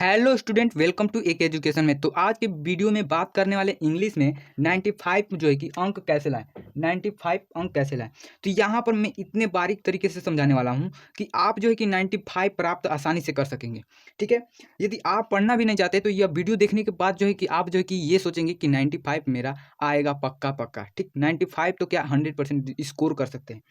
Hello student, welcome to एक education में। तो आज के वीडियो में बात करने वाले इंग्लिश में 95 जो है कि अंक कैसे लाएं, 95 अंक कैसे लाएं। तो यहाँ पर मैं इतने बारीक तरीके से समझाने वाला हूँ कि आप जो है कि 95 प्राप्त आसानी से कर सकेंगे। ठीक है, यदि आप पढ़ना भी नहीं चाहते तो यह वीडियो देखने के बाद जो है कि आप जो है कि ये सोचेंगे कि 95 मेरा आएगा पक्का पक्का। ठीक, 95 तो क्या 100% स्कोर कर सकते हैं।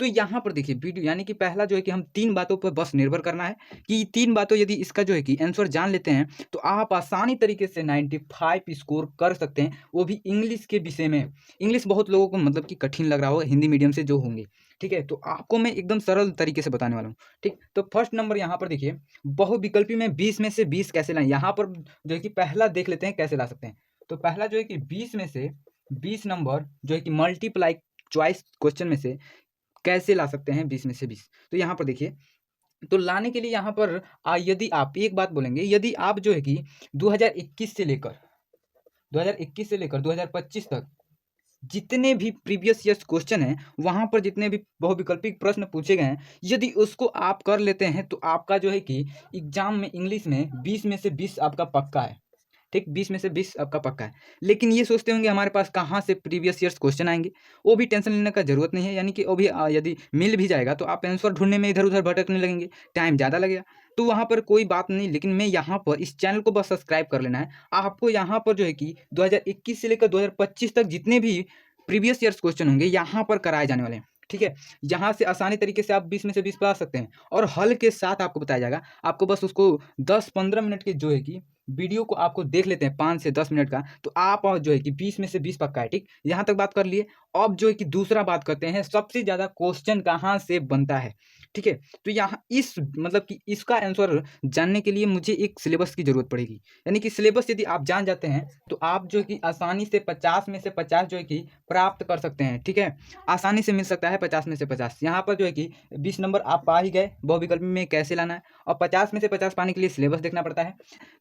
तो यहाँ पर देखिए वीडियो, यानी कि पहला जो है कि हम 3 बातों पर बस निर्भर करना है कि 3 बातों यदि इसका जो है कि आंसर जान लेते हैं तो आप आसानी तरीके से 95 स्कोर कर सकते हैं, वो भी इंग्लिश के विषय में। इंग्लिश बहुत लोगों को मतलब कि कठिन लग रहा हो, हिंदी मीडियम से जो होंगे। ठीक है, तो आपको मैं एकदम सरल तरीके से बताने वाला हूँ। ठीक, तो फर्स्ट नंबर यहाँ पर देखिए, बहुविकल्पी में 20 में से 20 कैसे लाएं। यहाँ पर जो है कि पहला देख लेते हैं कैसे ला सकते हैं। तो पहला जो है कि 20 में से 20 नंबर जो है कि मल्टीप्लाई चॉइस क्वेश्चन में से कैसे ला सकते हैं 20 में से 20। तो यहाँ पर देखिए, तो लाने के लिए यहाँ पर यदि आप एक बात बोलेंगे, यदि आप जो है कि 2021 से लेकर 2025 तक जितने भी प्रीवियस ईयर्स क्वेश्चन हैं, वहाँ पर जितने भी बहुविकल्पिक प्रश्न पूछे गए हैं, यदि उसको आप कर लेते हैं तो आपका जो है कि एग्जाम में इंग्लिश में 20 में से 20 आपका पक्का है। ठीक, 20 में से 20 आपका पक्का है। लेकिन ये सोचते होंगे हमारे पास कहाँ से प्रीवियस ईयर्स क्वेश्चन आएंगे। वो भी टेंशन लेने का जरूरत नहीं है, यानी कि वो भी यदि मिल भी जाएगा तो आप आंसर ढूंढने में इधर उधर भटकने लगेंगे, टाइम ज़्यादा लगेगा। तो वहाँ पर कोई बात नहीं, लेकिन मैं यहाँ पर इस चैनल को बस सब्सक्राइब कर लेना है। आपको यहाँ पर जो है कि 2021 से लेकर 2025 तक जितने भी प्रीवियस ईयर्स क्वेश्चन होंगे यहाँ पर कराए जाने वाले हैं। ठीक है, यहाँ से आसानी तरीके से आप 20 में से 20 पा सकते हैं और हल के साथ आपको बताया जाएगा। आपको बस उसको 10-15 मिनट के जो है कि वीडियो को आपको देख लेते हैं 5 से 10 मिनट का, तो आप जो है कि 20 में से 20 पक्का है। ठीक, यहाँ तक बात कर लिए। अब जो है कि दूसरा बात करते हैं, सबसे ज़्यादा क्वेश्चन कहाँ से बनता है। ठीक है, तो यहाँ इस मतलब कि इसका आंसर जानने के लिए मुझे एक सिलेबस की जरूरत पड़ेगी। यानी कि सिलेबस यदि आप जान जाते हैं तो आप जो है कि आसानी से 50 में से 50 जो है कि प्राप्त कर सकते हैं। ठीक है, आसानी से मिल सकता है 50 में से 50। यहाँ पर जो है कि 20 नंबर आप पा ही गए, बहुविकल्प में कैसे लाना है, और 50 में से 50 पाने के लिए सिलेबस देखना पड़ता है।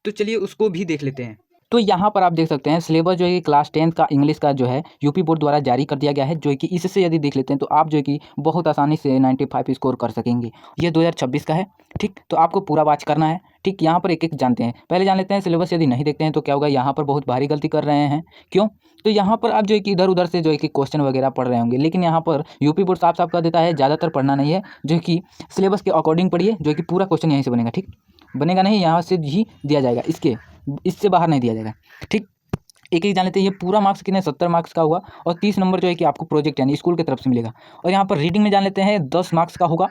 तो चलिए उसको भी देख लेते हैं। तो यहाँ पर आप देख सकते हैं सिलेबस जो है कि क्लास 10 का इंग्लिश का जो है यूपी बोर्ड द्वारा जारी कर दिया गया है, जो है कि इससे यदि देख लेते हैं तो आप जो है कि बहुत आसानी से 95 स्कोर कर सकेंगे। ये 2026 का है। ठीक, तो आपको पूरा वॉच करना है। ठीक, यहाँ पर एक एक जानते हैं, पहले जान लेते हैं सिलेबस। यदि नहीं देखते हैं तो क्या होगा, यहाँ पर बहुत भारी गलती कर रहे हैं। क्यों? तो यहाँ पर आप जो है कि इधर उधर से जो है कि क्वेश्चन वगैरह पढ़ रहे होंगे, लेकिन यहाँ पर यूपी बोर्ड साफ साफ कर देता है ज़्यादातर पढ़ना नहीं है, जो है कि सिलेबस के अकॉर्डिंग पढ़िए, जो है कि पूरा क्वेश्चन यहीं से बनेगा। ठीक, बनेगा नहीं, यहाँ से ही दिया जाएगा, इससे बाहर नहीं दिया जाएगा। ठीक, एक एक जान लेते हैं। ये पूरा मार्क्स कितने, 70 मार्क्स का हुआ, और 30 नंबर जो है कि आपको प्रोजेक्ट यानी स्कूल की तरफ से मिलेगा। और यहाँ पर रीडिंग में जान लेते हैं 10 मार्क्स का होगा,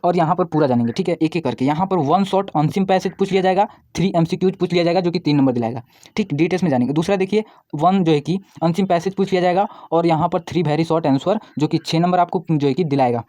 और यहाँ पर पूरा जानेंगे। ठीक है, एक एक करके। यहाँ पर 1 शॉर्ट अंतिम पैसेज पूछ लिया जाएगा, 3 MCQs पूछ लिया जाएगा, जो कि 3 नंबर दिलाएगा। ठीक, डिटेल्स में जानेंगे। दूसरा देखिए, 1 जो है कि अंतिम पैसेज पूछ लिया जाएगा, और यहाँ पर 3 वेरी शॉर्ट आंसर, जो कि 6 नंबर आपको जो है कि दिलाएगा।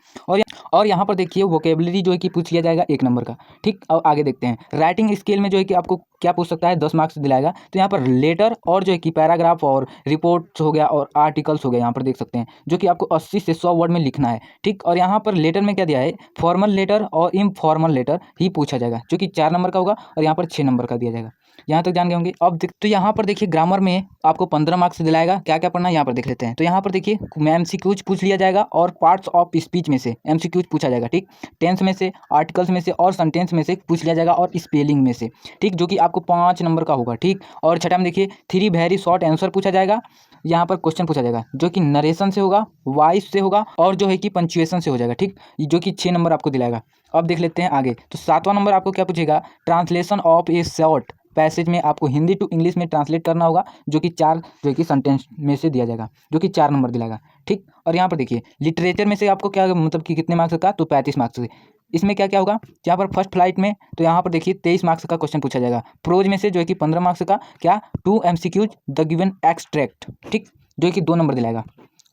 और यहाँ पर देखिए वोकेबलरी जो है कि पूछ लिया जाएगा 1 नंबर का। ठीक, अब आगे देखते हैं। राइटिंग स्केल में जो है कि आपको क्या पूछ सकता है, 10 मार्क्स दिलाएगा। तो यहाँ पर लेटर और जो है कि पैराग्राफ और रिपोर्ट्स हो गया और आर्टिकल्स हो गया, यहाँ पर देख सकते हैं, जो कि आपको 80 से 100 वर्ड में लिखना है। ठीक, और यहाँ पर लेटर में क्या दिया है, फॉर्मल लेटर और इनफॉर्मल लेटर ही पूछा जाएगा, जो कि 4 नंबर का होगा, और यहाँ पर 6 नंबर का दिया जाएगा। यहाँ तक जान गए होंगे। अब तो यहाँ पर देखिए ग्रामर में आपको 15 मार्क्स दिलाएगा। क्या क्या पढ़ना है यहाँ पर देख लेते हैं। तो यहाँ पर देखिए MCQs पूछ लिया जाएगा, और पार्ट्स ऑफ स्पीच में से MCQs पूछा जाएगा। ठीक, टेंस में से, आर्टिकल्स में से, और सेंटेंस में से पूछ लिया जाएगा, और स्पेलिंग में से। ठीक, जो कि आपको 5 नंबर का होगा। ठीक, और छठा में देखिए 3 वेरी शॉर्ट आंसर पूछा जाएगा। यहाँ पर क्वेश्चन पूछा जाएगा, जो कि नरेशन से होगा, वॉइस से होगा, और जो है कि पंक्चुएशन से हो जाएगा। ठीक, जो कि 6 नंबर आपको दिलाएगा। अब देख लेते हैं आगे। तो 7वां नंबर आपको क्या पूछेगा, translation of A short passage में आपको हिंदी टू इंग्लिश में ट्रांसलेट करना होगा, जो कि 4 जो कि सेंटेंस में से दिया जाएगा, जो कि 4 नंबर दिलाएगा। ठीक, और यहाँ पर देखिए लिटरेचर में से आपको क्या मतलब कि कितने मार्क्स का, तो 35 मार्क्स से। इसमें क्या क्या होगा, यहाँ पर फर्स्ट फ्लाइट में तो यहाँ पर देखिए 23 मार्क्स का क्वेश्चन पूछा जाएगा। प्रोज में से जो है कि 15 मार्क्स का, क्या 2 MCQs द गिवन एक्सट्रैक्ट। ठीक, जो है कि 2 नंबर दिलाएगा।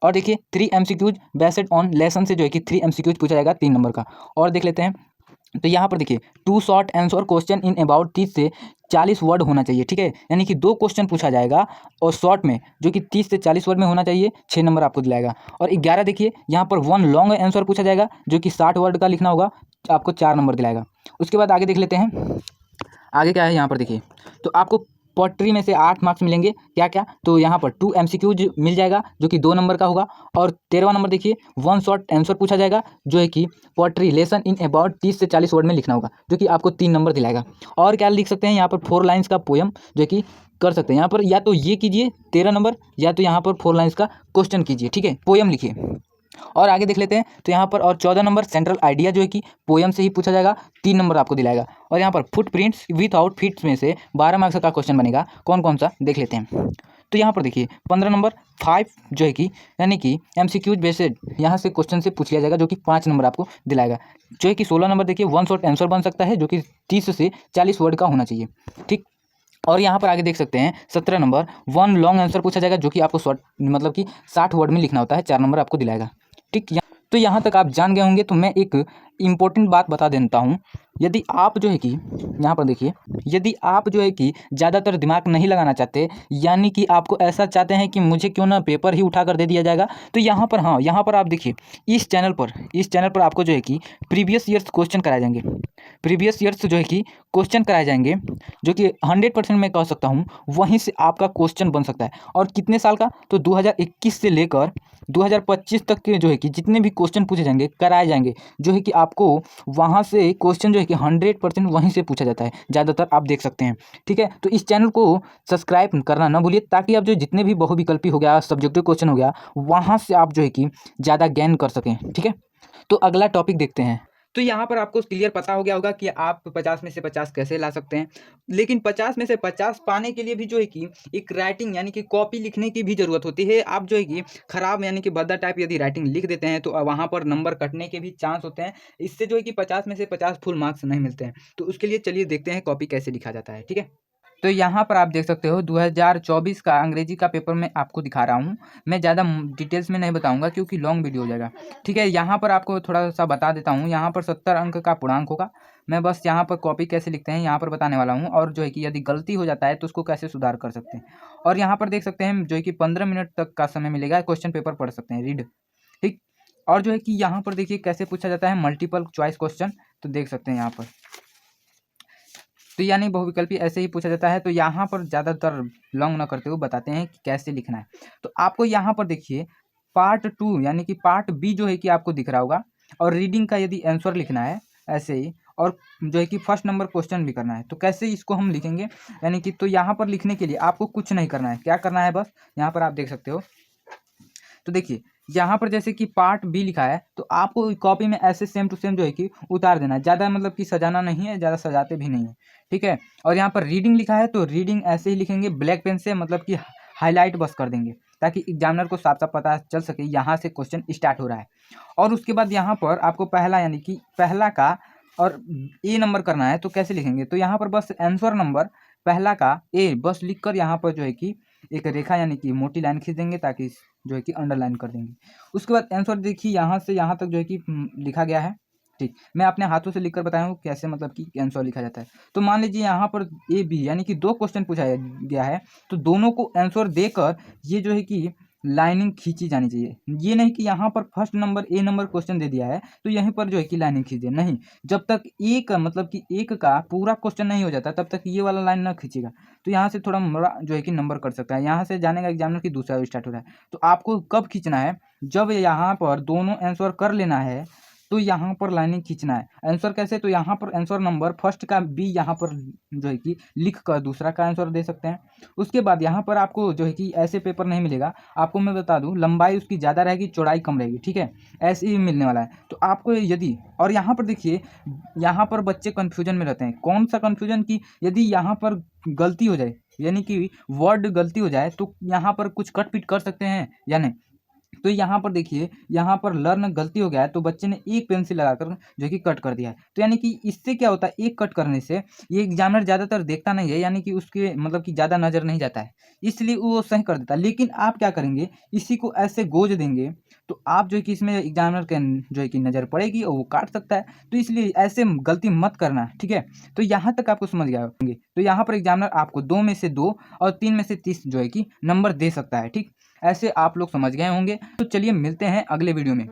और देखिए 3 MCQs बेस्ड ऑन लेसन से जो है कि 3 MCQs पूछा जाएगा 3 नंबर का। और देख लेते हैं। तो यहाँ पर देखिए 2 short answer question in about 30 से 40 वर्ड होना चाहिए। ठीक है, यानी कि 2 क्वेश्चन पूछा जाएगा, और शॉर्ट में जो कि 30 से 40 वर्ड में होना चाहिए, 6 नंबर आपको दिलाएगा। और 11 देखिए यहाँ पर 1 लॉन्ग आंसर पूछा जाएगा, जो कि 60 वर्ड का लिखना होगा, आपको 4 नंबर दिलाएगा। उसके बाद आगे देख लेते हैं। आगे क्या है यहाँ पर देखिए। तो आपको पोट्री में से 8 मार्क्स मिलेंगे। क्या क्या, तो यहाँ पर 2 MCQज मिल जाएगा जो कि 2 नंबर का होगा। और 13वां नंबर देखिए 1 शॉर्ट आंसर पूछा जाएगा जो है कि पोट्री लेसन इन अबाउट 30 से 40 वर्ड में लिखना होगा, जो कि आपको 3 नंबर दिलाएगा। और क्या लिख सकते हैं यहाँ पर 4 लाइन्स का पोयम जो कि कर सकते हैं। यहाँ पर या तो ये कीजिए 13 नंबर, या तो यहाँ पर 4 लाइन्स का क्वेश्चन कीजिए, ठीक है, पोयम लिखिए। और आगे देख लेते हैं, तो यहाँ पर और 14 नंबर सेंट्रल आइडिया जो है कि पोयम से ही पूछा जाएगा, 3 नंबर आपको दिलाएगा। और यहाँ पर फुटप्रिंट्स विदाउट फीट्स में से 12 मार्क्स का क्वेश्चन बनेगा, कौन कौन सा देख लेते हैं। तो यहाँ पर देखिए 15 नंबर 5 जो है कि यानी कि MCQ बेस्ड यहाँ से क्वेश्चन से पूछ लिया जाएगा, जो कि 5 नंबर आपको दिलाएगा। जो है कि 16 नंबर देखिए 1 शॉर्ट आंसर बन सकता है, जो कि 30 से 40 वर्ड का होना चाहिए, ठीक। और यहाँ पर आगे देख सकते हैं 17 नंबर 1 लॉन्ग आंसर पूछा जाएगा, जो कि आपको शॉर्ट मतलब कि 60 वर्ड में लिखना होता है, 4 नंबर आपको दिलाएगा, ठीक। तो यहाँ तक आप जान गए होंगे। तो मैं एक इम्पोर्टेंट बात बता देता हूँ, यदि आप जो है कि यहाँ पर देखिए, यदि आप जो है कि ज़्यादातर दिमाग नहीं लगाना चाहते, यानी कि आपको ऐसा चाहते हैं कि मुझे क्यों ना पेपर ही उठा कर दे दिया जाएगा, तो यहाँ पर हाँ, यहाँ पर आप देखिए इस चैनल पर आपको जो है कि प्रीवियस ईयर्स क्वेश्चन कराए जाएंगे। प्रीवियस ईयर्स जो है कि क्वेश्चन कराए जाएंगे, जो कि 100% मैं कह सकता हूँ वहीं से आपका क्वेश्चन बन सकता है। और कितने साल का, तो 2021 से लेकर 2025 तक के जो है कि जितने भी क्वेश्चन पूछे जाएंगे, कराए जाएंगे, जो है कि आपको वहाँ से क्वेश्चन जो है कि 100% वहीं से पूछा जाता है, ज़्यादातर आप देख सकते हैं, ठीक है। तो इस चैनल को सब्सक्राइब करना ना भूलिए, ताकि आप जो जितने भी बहुविकल्पी हो गया, सब्जेक्टिव क्वेश्चन हो गया, वहाँ से आप जो है कि ज़्यादा गेन कर सकें, ठीक है। तो अगला टॉपिक देखते हैं। तो यहाँ पर आपको क्लियर पता हो गया होगा कि आप 50 में से 50 कैसे ला सकते हैं। लेकिन 50 में से 50 पाने के लिए भी जो है कि एक राइटिंग यानी कि कॉपी लिखने की भी ज़रूरत होती है। आप जो है कि खराब यानी कि भद्दा टाइप यदि राइटिंग लिख देते हैं, तो वहाँ पर नंबर कटने के भी चांस होते हैं। इससे जो है कि 50 में से 50 फुल मार्क्स नहीं मिलते हैं। तो उसके लिए चलिए देखते हैं कॉपी कैसे लिखा जाता है, ठीक है। तो यहाँ पर आप देख सकते हो 2024 का अंग्रेजी का पेपर मैं आपको दिखा रहा हूँ। मैं ज़्यादा डिटेल्स में नहीं बताऊँगा क्योंकि लॉन्ग वीडियो हो जाएगा, ठीक है। यहाँ पर आपको थोड़ा सा बता देता हूँ। यहाँ पर 70 अंक का पूर्णांक होगा। मैं बस यहाँ पर कॉपी कैसे लिखते हैं यहाँ पर बताने वाला हूँ, और जो है कि यदि गलती हो जाता है तो उसको कैसे सुधार कर सकते हैं। और यहाँ पर देख सकते हैं जो है कि 15 मिनट तक का समय मिलेगा, क्वेश्चन पेपर पढ़ सकते हैं, रीड, ठीक। और जो है कि यहाँ पर देखिए कैसे पूछा जाता है मल्टीपल चॉइस क्वेश्चन, तो देख सकते हैं यहाँ पर। तो यानी बहुविकल्पी ऐसे ही पूछा जाता है। तो यहाँ पर ज़्यादातर लॉन्ग ना करते हुए बताते हैं कि कैसे लिखना है। तो आपको यहाँ पर देखिए पार्ट 2 यानी कि पार्ट बी जो है कि आपको दिख रहा होगा, और रीडिंग का यदि आंसर लिखना है ऐसे ही, और जो है कि फर्स्ट नंबर क्वेश्चन भी करना है। तो कैसे इसको हम लिखेंगे, यानी कि तो यहाँ पर लिखने के लिए आपको कुछ नहीं करना है। क्या करना है, बस यहाँ पर आप देख सकते हो। तो देखिए यहाँ पर जैसे कि पार्ट बी लिखा है, तो आपको कॉपी में ऐसे सेम टू सेम जो है कि उतार देना है। ज़्यादा मतलब कि सजाना नहीं है, ज़्यादा सजाते भी नहीं है, ठीक है। और यहाँ पर रीडिंग लिखा है, तो रीडिंग ऐसे ही लिखेंगे ब्लैक पेन से, मतलब कि हाईलाइट बस कर देंगे, ताकि एग्जामिनर को साफ साफ पता चल सके यहाँ से क्वेश्चन स्टार्ट हो रहा है। और उसके बाद यहाँ पर आपको पहला यानी कि पहला का और ए नंबर करना है। तो कैसे लिखेंगे, तो यहाँ पर बस आंसर नंबर पहला का ए बस लिख कर यहाँ पर जो है कि एक रेखा यानी कि मोटी लाइन खींच देंगे, ताकि जो है कि अंडरलाइन कर देंगे। उसके बाद आंसर देखिए यहाँ से यहाँ तक जो है कि लिखा गया है, ठीक। मैं अपने हाथों से लिखकर बताया हूँ कैसे मतलब कि आंसर लिखा जाता है। तो मान लीजिए यहाँ पर ए बी यानी कि 2 क्वेश्चन पूछा गया है, तो दोनों को आंसर देकर ये जो है कि लाइनिंग खींची जानी चाहिए। ये नहीं कि यहाँ पर first number A number question दे दिया है तो यहीं पर जो है कि लाइनिंग खींच दे, नहीं। जब तक एक मतलब कि एक का पूरा क्वेश्चन नहीं हो जाता तब तक ये वाला लाइन ना खींचेगा। तो यहाँ से थोड़ा बड़ा जो है कि नंबर कर सकता है। यहाँ से जानेगा एग्जामिनर की दूसरा स्टार्ट हो रहा है। तो आपको कब खींचना है, जब यहाँ पर दोनों आंसर कर लेना है तो यहाँ पर लाइनिंग खींचना है। आंसर कैसे, तो यहाँ पर आंसर नंबर फर्स्ट का बी यहाँ पर जो है कि लिख कर दूसरा का आंसर दे सकते हैं। उसके बाद यहाँ पर आपको जो है कि ऐसे पेपर नहीं मिलेगा। आपको मैं बता दूँ लंबाई उसकी ज़्यादा रहेगी, चौड़ाई कम रहेगी, ठीक है, ऐसे ही मिलने वाला है। तो आपको यदि, और यहाँ पर देखिए यहाँ पर बच्चे कन्फ्यूजन में रहते हैं। कौन सा कन्फ्यूजन, की यदि यहाँ पर गलती हो जाए यानी कि वर्ड गलती हो जाए तो यहाँ पर कुछ कट पिट कर सकते हैं या नहीं। तो यहाँ पर देखिए यहाँ पर लर्न गलती हो गया है तो बच्चे ने एक पेंसिल लगाकर जो कि कट कर दिया है। तो यानी कि इससे क्या होता है, एक कट करने से ये एग्जामिनर ज़्यादातर देखता नहीं है, यानी कि उसके मतलब कि ज़्यादा नज़र नहीं जाता है, इसलिए वो सही कर देता है। लेकिन आप क्या करेंगे, इसी को ऐसे गोज देंगे तो आप जो है कि इसमें एग्जामिनर के जो है कि नज़र पड़ेगी और वो काट सकता है। तो इसलिए ऐसे गलती मत करना, ठीक है। तो यहाँ तक आपको समझ गए होंगे। तो यहाँ पर एग्जामिनर आपको 2 में से 2 और 3 में से 30 जो है कि नंबर दे सकता है, ठीक। ऐसे आप लोग समझ गए होंगे। तो चलिए मिलते हैं अगले वीडियो में।